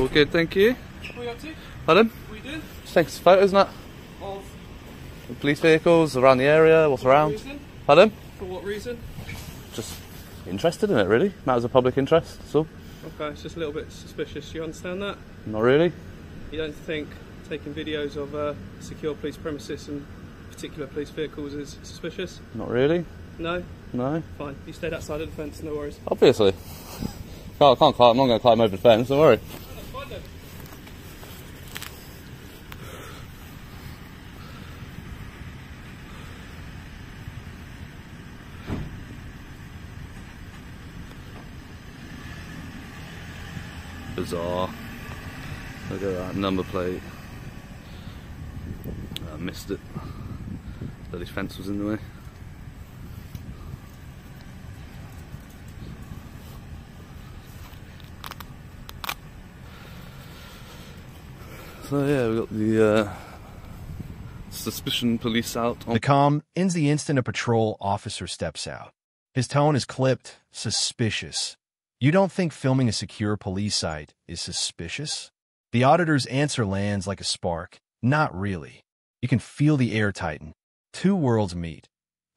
All good, thank you. What are you up to? Pardon? What are you doing? Just taking some photos, isn't it? Of? The police vehicles around the area, what's around. Reason? Pardon? For what reason? Just interested in it, really. Matters of public interest, that's all. Okay, it's just a little bit suspicious. You understand that? Not really. You don't think taking videos of secure police premises and particular police vehicles is suspicious? Not really. No? No. Fine. You stayed outside of the fence, no worries. Obviously. I can't climb, I'm not going to climb over the fence, don't worry. That's fine then. Bizarre. Look at that number plate. I missed it. Bloody fence was in the way. So yeah, we got the suspicion police out. The calm ends the instant a patrol officer steps out. His tone is clipped, suspicious. You don't think filming a secure police site is suspicious? The auditor's answer lands like a spark. Not really. You can feel the air tighten. Two worlds meet.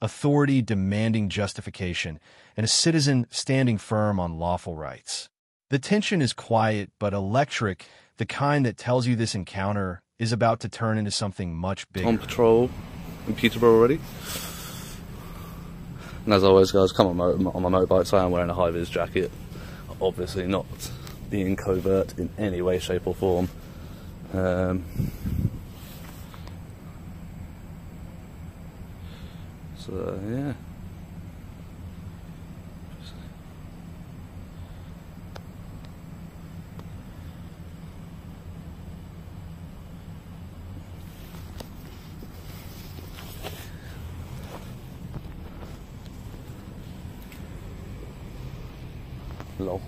Authority demanding justification, and a citizen standing firm on lawful rights. The tension is quiet but electric, the kind that tells you this encounter is about to turn into something much bigger. On patrol in Peterborough already. And as always, guys, come on my motorbike, so I am wearing a high-vis jacket. Obviously not being covert in any way, shape or form. So, yeah. Lol.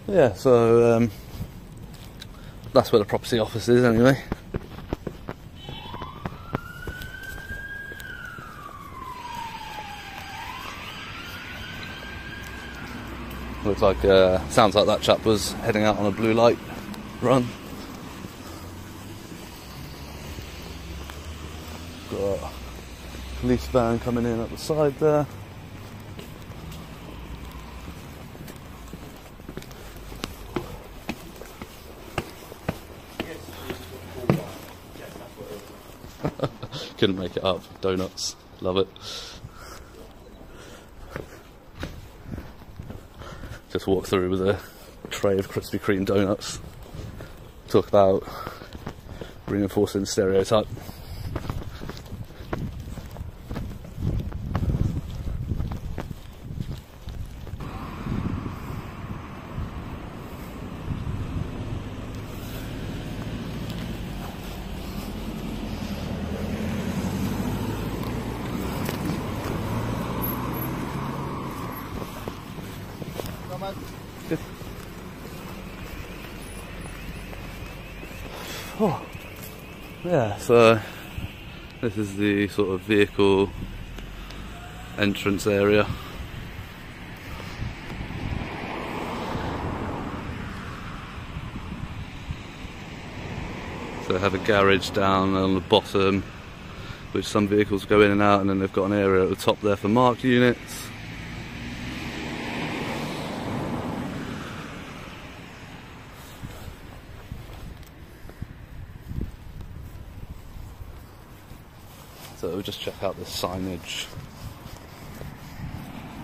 Yeah, so that's where the property office is anyway. Looks like, sounds like that chap was heading out on a blue light run. Got a police van coming in at the side there. Couldn't make it up. Donuts. Love it. Just walk through with a tray of Krispy Kreme donuts. Talk about reinforcing stereotype. Oh. Yeah, so this is the sort of vehicle entrance area. So they have a garage down on the bottom, which some vehicles go in and out, and then they've got an area at the top there for marked units. So we'll just check out the signage.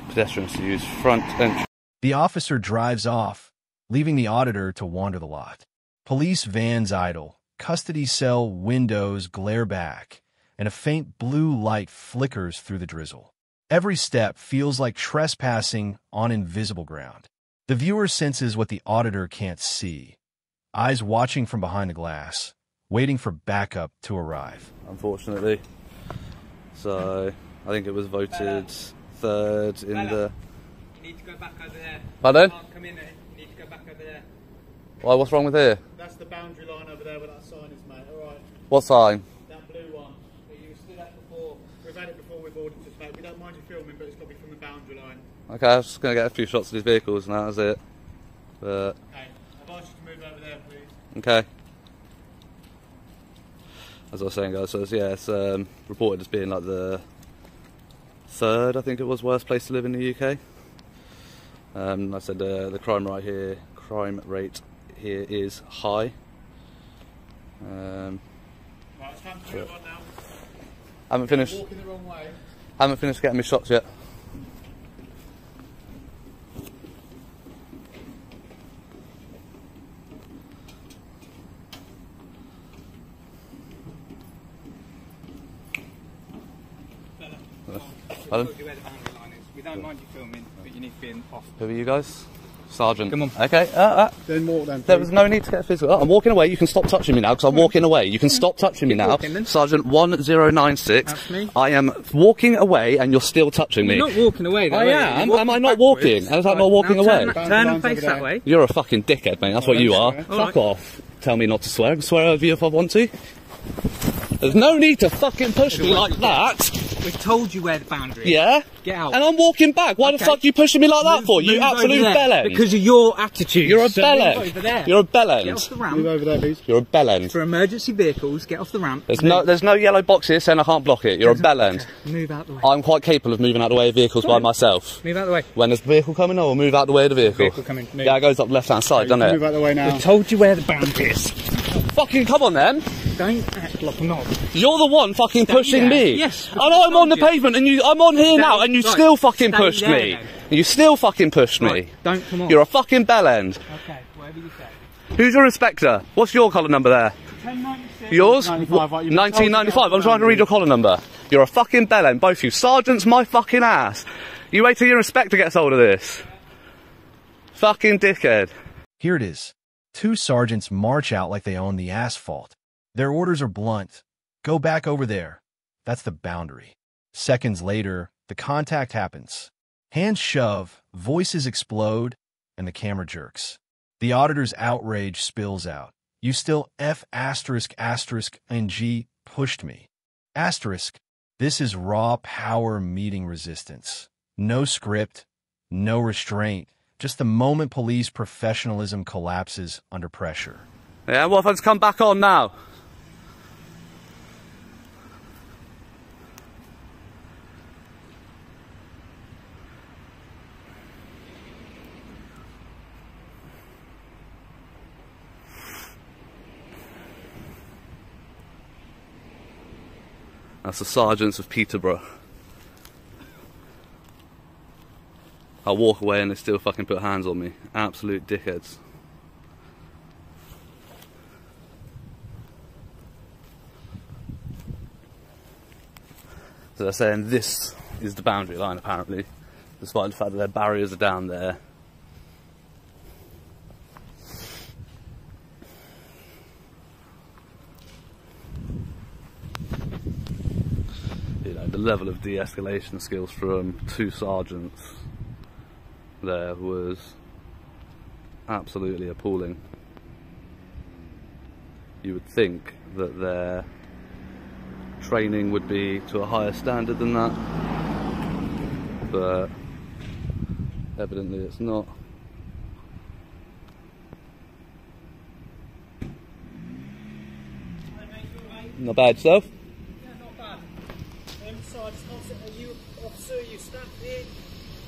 Pedestrians to use front entrance. The officer drives off, leaving the auditor to wander the lot. Police vans idle, custody cell windows glare back, and a faint blue light flickers through the drizzle. Every step feels like trespassing on invisible ground. The viewer senses what the auditor can't see, eyes watching from behind the glass, waiting for backup to arrive. Unfortunately. So, I think it was voted third in the... You need to go back over there. Pardon? You can't come in there. You need to go back over there. Why, what's wrong with here? That's the boundary line over there where that sign is, mate. Alright. What sign? That blue one. That you stood at before. We've had it before with auditors, mate. We don't mind you filming, but it's got to be from the boundary line. Okay, I was just going to get a few shots of these vehicles and that was it. But... Okay. I've asked you Move over there, please. Okay. As I was saying, guys, so it's reported as being like the third, I think it was, worst place to live in the UK. Like I said, the crime rate here is high. Right, it's time to move on now. Haven't finished. Walking the wrong way. Haven't finished getting my shots yet. Pardon? Where the boundary line is. We don't mind you filming, but you need to be in off. Who are you guys? Sergeant. Come on. Okay. Then walk then, please. There was no need to get physical. I'm walking away. You can stop touching me now because I'm walking away. You can stop touching me now. walking, then. Sergeant 1096. That's me. I am walking away and you're still touching me. You're not walking away, though. I am. Am I not walking? Am I not walking away? Turn and face that way. You're a fucking dickhead, mate. That's what you are. All Fuck right. off. Tell me not to swear. I can swear over you if I want to. There's no need to fucking push me like that. We've told you where the boundary is. Yeah? Get out. And I'm walking back. Why the fuck are you pushing me like that for? You Move absolute over there. bellend. Because of your attitude. You're a So bellend. move over there. You're a Get bellend. off the ramp. Move over there, please. You're a bellend. For emergency vehicles, get off the ramp. There's no yellow box here saying I can't block it. You're a bellend. Move out the way. I'm quite capable of moving out the way of vehicles by myself. Move out the way. When there's a vehicle coming, I will move out the way of the vehicle. Vehicle coming. Move. Yeah, it goes up left hand side, doesn't Move it? out the way now. We've told you where the boundary is. Fucking come on then. Don't act like a knob. You're the one fucking pushing there. me. Yes, I know I'm on the I told you. pavement and I'm on here now and you right. still fucking Stay pushed there me. then. You still fucking pushed Right. me. Don't come on. You're a fucking bellend. Okay, whatever you say. Who's your inspector? What's your collar number there? 1096. Yours? 95, right, you've been told to 1995. get I'm off trying to the read your collar number. You're a fucking bellend, both you. Sergeant's my fucking ass. You wait till your inspector gets hold of this. Fucking dickhead. Here it is. Two sergeants march out like they own the asphalt. Their orders are blunt. Go back over there. That's the boundary. Seconds later, the contact happens. Hands shove, voices explode, and the camera jerks. The auditor's outrage spills out. You still F****ing pushed me. Asterisk, this is raw power meeting resistance. No script, no restraint. Just the moment police professionalism collapses under pressure. Yeah, what if I just come back on now? That's the sergeants of Peterborough. I walk away and they still fucking put hands on me. Absolute dickheads. So they're saying this is the boundary line apparently, despite the fact that their barriers are down there. You know, the level of de-escalation skills from two sergeants there was absolutely appalling. You would think that their training would be to a higher standard than that, but evidently it's not. Not bad stuff. Yeah, not bad. So I just are you officer, are you staff here?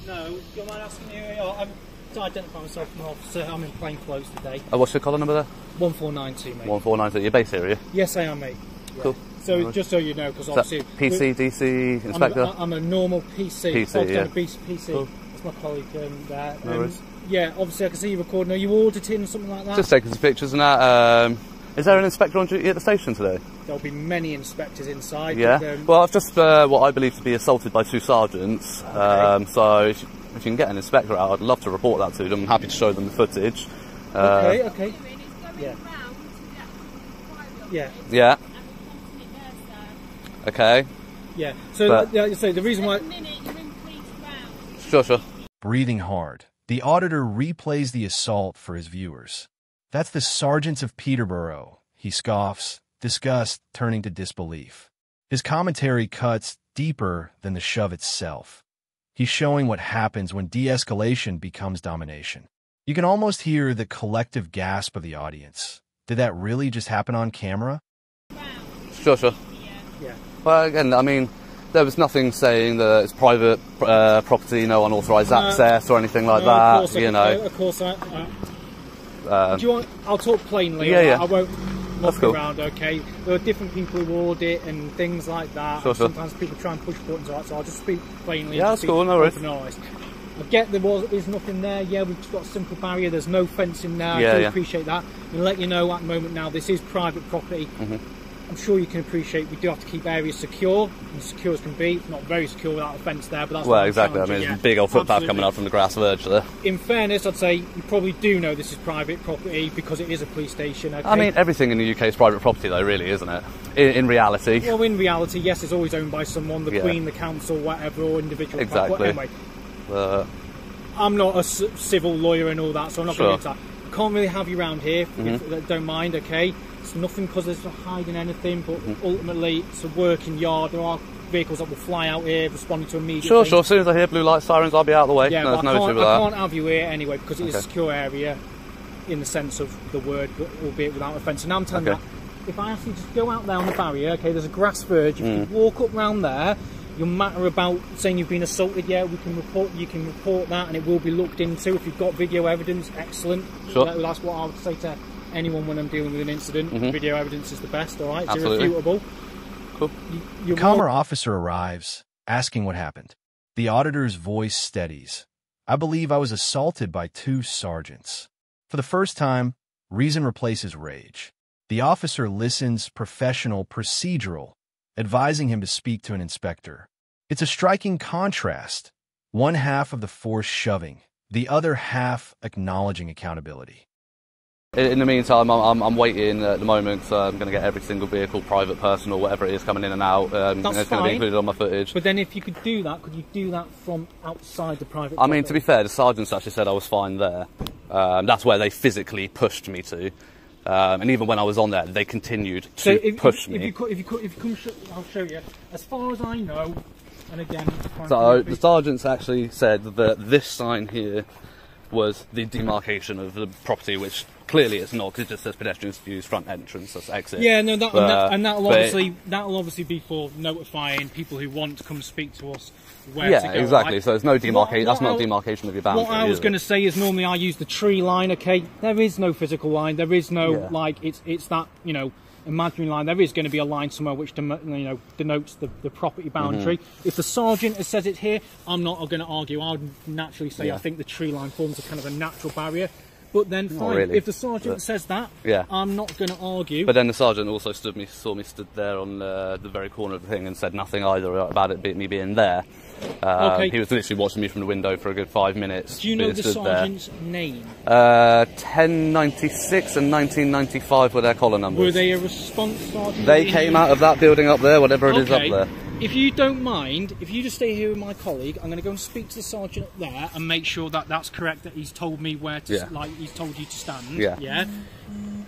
No, do you mind asking who you are? I'm to identify myself from an officer. I'm in plain clothes today. What's your collar number there? 1492, mate. 1492. You're based here, are you? Yes, I am, mate. Yeah. Cool. So just so you know, because Is that obviously PC, DC, inspector? I'm a normal PC. PC, yeah. PC. Cool. That's my colleague there. No worries. Yeah, obviously I can see you recording. Are you auditing or something like that? Just taking some pictures and that. Is there an inspector on duty at the station today? There'll be many inspectors inside. Yeah. But, Well, I've just what I believe to be assaulted by two sergeants. Okay. So if you can get an inspector out, I'd love to report that to them. I'm happy to show them the footage. Okay. Yeah. Yeah. Yeah. Okay. Yeah. So, so the reason why. Sure. Breathing hard, the auditor replays the assault for his viewers. That's the sergeants of Peterborough. He scoffs, disgust turning to disbelief. His commentary cuts deeper than the shove itself. He's showing what happens when de-escalation becomes domination. You can almost hear the collective gasp of the audience. Did that really just happen on camera? Sure. Yeah. Well, again, I mean, there was nothing saying that it's private property, no unauthorised access or anything like that. Of course, do you want? I'll talk plainly. Yeah. I won't That's muck cool. around. Okay. There are different people who audit and things like that. Sure. Sometimes people try and push buttons, right? So I'll just speak plainly. Yeah, that's cool. No worries. open and honest. I get is nothing there. Yeah, we've just got a simple barrier. There's no fencing there. Yeah, I do yeah. appreciate that. And let you know at the moment now, this is private property. I'm sure you can appreciate we do have to keep areas secure, and secure as can be. It's not very secure without a fence there, but that's Well, exactly. I mean, there's a big old footpath coming up from the grass verge there. In fairness, I'd say you probably do know this is private property because it is a police station. Okay? I mean, everything in the UK is private property, though, really, isn't it? In reality. Well, in reality, yes, it's always owned by someone, the Yeah. Queen, the council, whatever, or individual. Exactly. But anyway, I'm not a civil lawyer and all that, so I'm not going to get into that. I can't really have you around here, if you don't mind, okay? It's nothing because there's not hiding anything, but ultimately it's a working yard. There are vehicles that will fly out here responding to immediate Sure. things. As soon as I hear blue light sirens, I'll be out of the way. Yeah, No, but there's no issue with I that. can't have you here anyway because it is a secure area in the sense of the word, but albeit without offence. And now I'm telling you that if I ask you to just go out there on the barrier, okay, there's a grass verge, if you walk up round there, you'll matter about saying you've been assaulted, you can report that and it will be looked into. If you've got video evidence, excellent. Sure. That's what I would say to anyone when I'm dealing with an incident. Video evidence is the best, alright? It's Absolutely. irrefutable. Cool. The calmer officer arrives, asking what happened. The auditor's voice steadies. I believe I was assaulted by 2 sergeants. For the first time, reason replaces rage. The officer listens, professional, procedural, advising him to speak to an inspector. It's a striking contrast. One half of the force shoving, the other half acknowledging accountability. In the meantime, I'm waiting at the moment, so I'm going to get every single vehicle, private, personal, whatever it is, coming in and out. And it's going to be included on my footage. But then if you could do that, could you do that from outside the private I mean, property? to be fair, the sergeants actually said I was fine there. That's where they physically pushed me to. And even when I was on there, they continued to push me. If you come, I'll show you. As far as I know, and again, So the sergeants actually said that this sign here was the demarcation of the property, which clearly it's not, because it just says pedestrians use front entrance, that's exit. Yeah, no, that'll obviously be for notifying people who want to come speak to us where to go. Exactly. Right? So there's no demarcation. That's not demarcation of your boundary. What I was going to say is normally I use the tree line. Okay, there is no physical line. There is no it's that imaginary line. There is going to be a line somewhere which denotes the property boundary. If the sergeant says it's here, I'm not going to argue. I would naturally say I think the tree line forms a kind of a natural barrier. But then, fine. Really. If the sergeant says that, I'm not going to argue. But then the sergeant also saw me stood there on the very corner of the thing and said nothing either about it me being there. He was literally watching me from the window for a good 5 minutes. Do you know the sergeant's name? 1096 and 1995 were their collar numbers. Were they a response sergeant? They came out of that building up there, whatever it is up there. If you don't mind, if you just stay here with my colleague, I'm going to go and speak to the sergeant up there and make sure that that's correct, that he's told me where to, he's told you to stand. Yeah.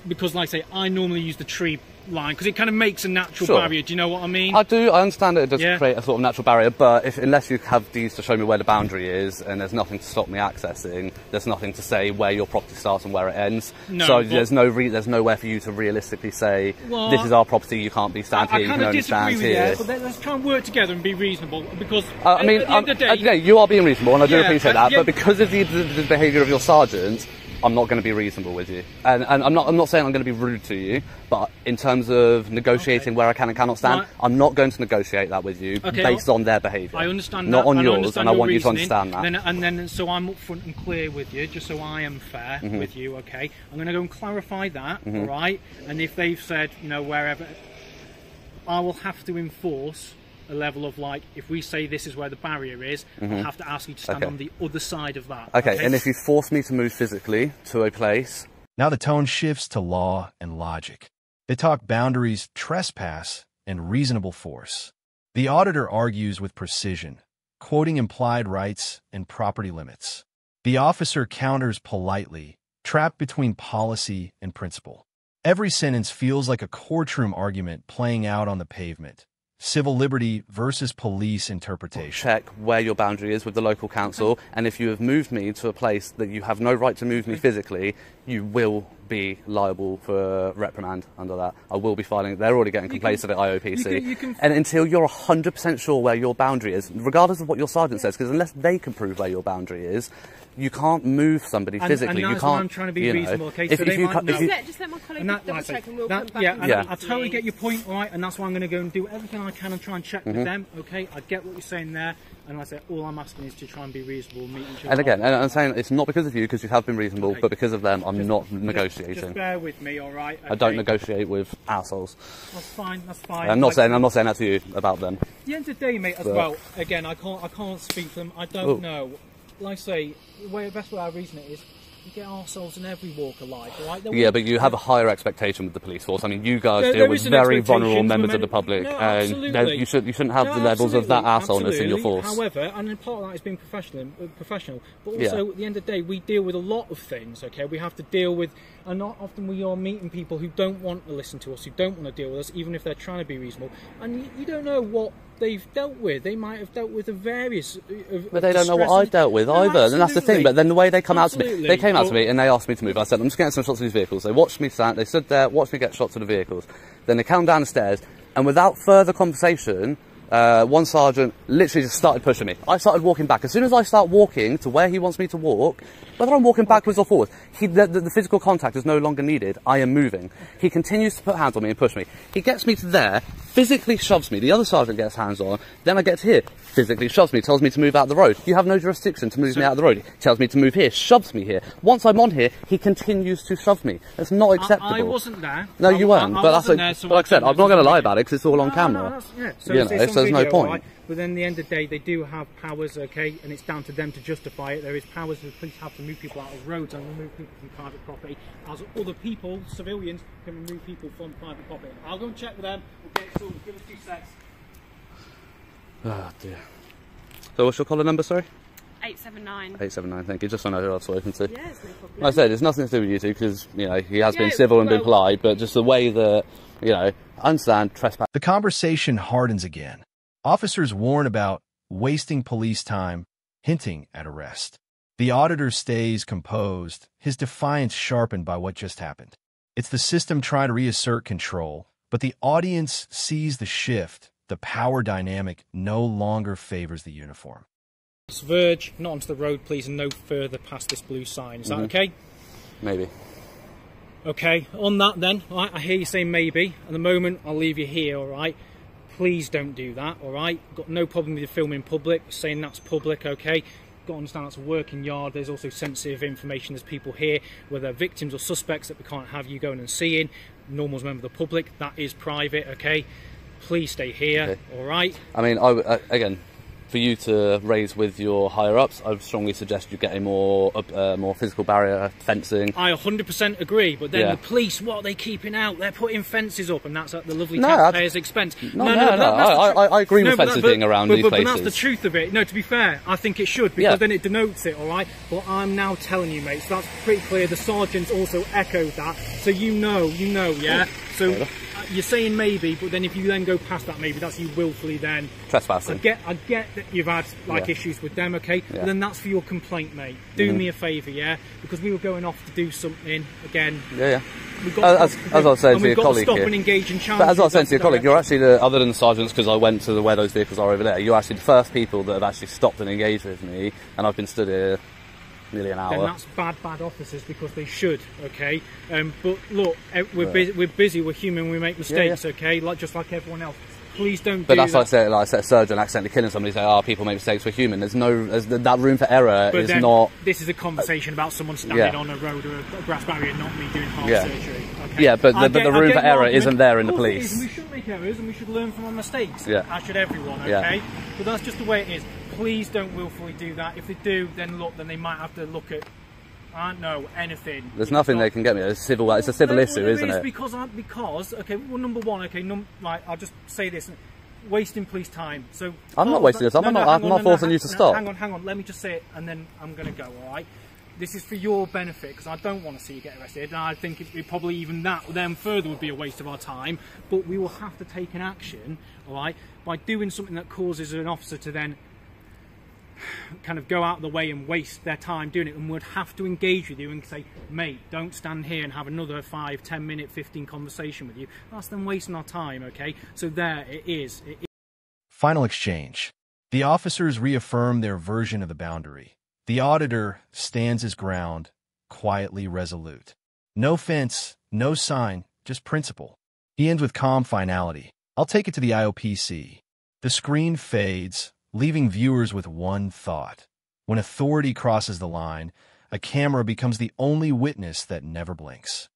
Because, like I say, I normally use the tree line because it kind of makes a natural barrier. Do you know what I mean? I do. I understand that it does create a sort of natural barrier, but unless you have these to show me where the boundary is, and there's nothing to stop me accessing, there's nothing to say where your property starts and where it ends. No, so there's nowhere for you to realistically say, this is our property. You can't be stand here. You can only stand here. But let's try and work together and be reasonable. Because I mean, at the end of the day, you are being reasonable, and I do appreciate that. But because of the behaviour of your sergeant, I'm not going to be reasonable with you, and I'm not saying I'm going to be rude to you, but in terms of negotiating where I can and cannot stand, I'm not going to negotiate that with you based on their behaviour. I understand not that, on yours, and I want you to reasoning. understand that. Then, so I'm upfront and clear with you, just so I am fair with you. Okay, I'm going to go and clarify that. All right, and if they've said wherever, I will have to enforce a level of if we say this is where the barrier is, I'll have to ask you to stand on the other side of that. Okay, and if you force me to move physically to a place... Now the tone shifts to law and logic. They talk boundaries, trespass, and reasonable force. The auditor argues with precision, quoting implied rights and property limits. The officer counters politely, trapped between policy and principle. Every sentence feels like a courtroom argument playing out on the pavement. Civil liberty versus police interpretation. Check where your boundary is with the local council, and if you have moved me to a place that you have no right to move me physically, you will be liable for reprimand under that. I will be filing. They're already getting complaints of it, IOPC. And until you're 100% sure where your boundary is, regardless of what your sergeant says, because unless they can prove where your boundary is, you can't move somebody physically. And you can't. I'm trying to be reasonable. Okay, if, so if they you might know. Just let my colleague double check, and we'll come back. Yeah, I totally get your point, all right, and that's why I'm going to go and do everything I can and try and check with them. Okay, I get what you're saying there, and like I said, all I'm asking is to try and be reasonable, meet each other. And again, and I'm saying it's not because of you, because you have been reasonable, but because of them, I'm not negotiating. Just bear with me, all right? Okay. I don't negotiate with assholes. That's fine. That's fine. I'm not saying that to you about them. At the end of the day, mate, as well. Again, I can't speak for them. I don't know. Like I say, the best way I reason it is, you get arseholes in every walk of life, all right? Yeah, but you have a higher expectation with the police force. I mean, you guys deal with very vulnerable members of the public, and you shouldn't have the levels of that assholeness in your force. However, and part of that is being professional, but also at the end of the day, we deal with a lot of things. Okay, we have to deal with, and not often we are meeting people who don't want to listen to us, who don't want to deal with us, even if they're trying to be reasonable, and you don't know what they've dealt with. They might have dealt with a various but they don't know what I've dealt with either, and that's the thing. But then the way they come out to me, they came out to me and they asked me to move. I said, I'm just getting some shots of these vehicles. They watched me stand, they stood there, watched me get shots of the vehicles. Then they came down the stairs, and without further conversation, one sergeant literally just started pushing me. I started walking back. As soon as I start walking to where he wants me to walk, whether I'm walking backwards or forwards, the physical contact is no longer needed. I am moving. He continues to put hands on me and push me. He gets me to there, physically shoves me. The other sergeant gets hands on. Then I get to here, physically shoves me, tells me to move out of the road. You have no jurisdiction to move me out of the road. He tells me to move here, shoves me here. Once I'm on here, he continues to shove me. That's not acceptable. I wasn't there. No, you weren't. But like I said, I'm not going to lie about it because it's all on camera. So there's no point. Right? But then at the end of the day, they do have powers, okay, and it's down to them to justify it. There is powers that the police have to move people out of roads and remove people from private property, as other people, civilians, can remove people from private property. I'll go and check with them. Okay, so give us 2 secs. Oh dear. So what's your collar number, sorry? 879. 879, thank you. Just so I know who I've spoken to. Yeah, it's no problem. Like I said, it's nothing to do with you two, because, you know, he has been civil and been polite, but just the way that, you know, I understand trespass. The conversation hardens again. Officers warn about wasting police time, hinting at arrest. The auditor stays composed, his defiance sharpened by what just happened. It's the system trying to reassert control, but the audience sees the shift. The power dynamic no longer favors the uniform. Verge, not onto the road, please, and no further past this blue sign. Is that okay? Maybe. Okay, on that then, right, I hear you saying maybe. At the moment, I'll leave you here, all right? Please don't do that, all right? Got no problem with you filming in public, saying that's public, okay? Got to understand that's a working yard. There's also sensitive information. There's people here, whether victims or suspects, that we can't have you going and seeing. Normal as a member of the public, that is private, okay? Please stay here, okay. All right? I mean, again, for you to raise with your higher-ups, I would strongly suggest you get a more physical barrier, fencing. I 100% agree, but then the police, what are they keeping out? They're putting fences up, and that's at the lovely taxpayers' expense. No, I agree with fences being around these places. But that's the truth of it. No, to be fair, I think it should, because then it denotes it, all right? But I'm now telling you, mate, so that's pretty clear. The sergeants also echoed that, so you know, yeah? So you're saying maybe, but then if you then go past that maybe, that's you willfully then trespassing. I get that you've had issues with them, okay? But then that's for your complaint, mate. Do me a favour, yeah? Because we were going off to do something again. As I was saying to your colleague, stop and engage and challenge. But as I was saying to your colleague, you're actually other than the sergeants, because I went to where those vehicles are over there. You're actually the first people that have actually stopped and engaged with me, and I've been stood here nearly an hour. Then that's bad officers, because they should, okay? But look, we're busy, we're human, we make mistakes, okay? Just like everyone else. Please don't do that. But that's like I said, a surgeon accidentally killing somebody, say, people make mistakes, we're human. There's that room for error but is not... This is a conversation about someone standing on a road or a grass barrier, not me doing heart surgery. Okay? Yeah, but the room for error isn't there in the police. We should make errors and we should learn from our mistakes. Yeah. As should everyone, okay? But that's just the way it is. Please don't willfully do that. If they do, then they might have to look at, I don't know, anything. There's nothing they can get me. It's a civil issue, isn't it? Because okay, well, number one, okay, right, I'll just say this. Wasting police time. So I'm not wasting your time. I'm not forcing you to stop. Hang on. Let me just say it, and then I'm going to go. All right. this is for your benefit, because I don't want to see you get arrested, and I think it probably even that then further would be a waste of our time, but we will have to take an action, all right, by doing something that causes an officer to then kind of go out of the way and waste their time doing it, and would have to engage with you and say, mate, don't stand here and have another 5, 10 minute, 15 conversation with you. That's them wasting our time, okay? So there it is. Final exchange. The officers reaffirm their version of the boundary. The auditor stands his ground, quietly resolute. No fence, no sign, just principle. He ends with calm finality. I'll take it to the IOPC. The screen fades, leaving viewers with one thought. When authority crosses the line, a camera becomes the only witness that never blinks.